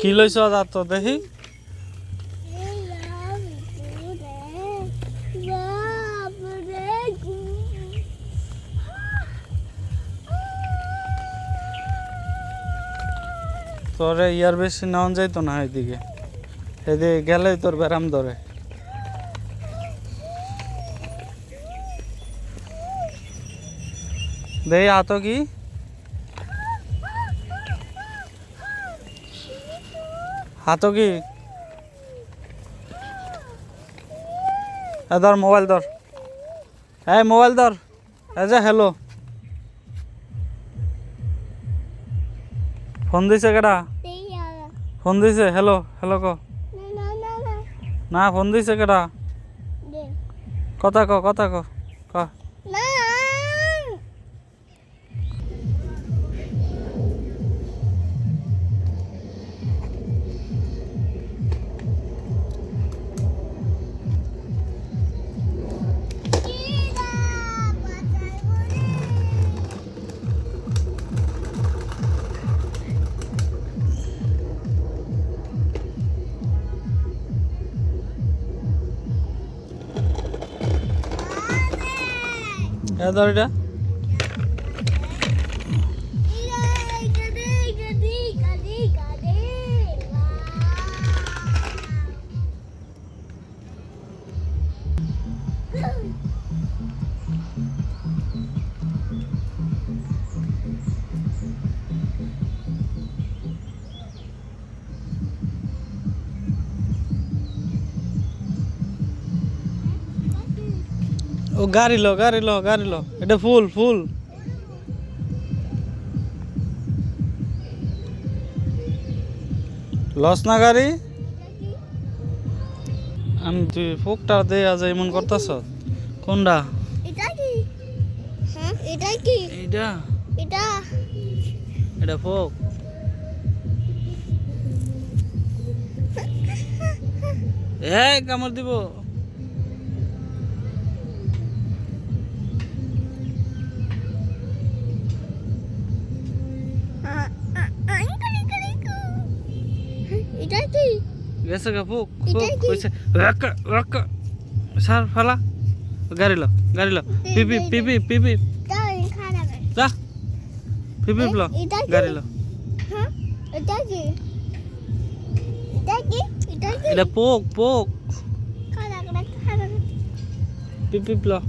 কি লইছ যা তো দেখি তোরে ইয়ার বেশি নাও যাইতো না এদিকে এদিকে গেলেই তোর ব্যারাম ধরে দেই আতো কি হাতো কি ধর মোবাইল ধর হ্যাঁ মোবাইল ধর এই যে হ্যালো ফোন দিছে কেডা ফোন দিছে হ্যালো হ্যালো ক না ফোন দিছে কেডা কথা ক ক ধর এটা ও গাড়ি লো এটা ফুল লস না গাড়ি আমি তুই ফোকটা দে আজ এমন করতেছ কোনটা এটা কি হ্যাঁ এটা কি এটা ফোক কামড় দিব এটা কি গেছে গা ফোক কইছে সার ফালা গাড়ি লো পিপি যা পিপি লো গাড়ি লো হ্যাঁ এটা কি এটা পোক খাড়া পিপি লো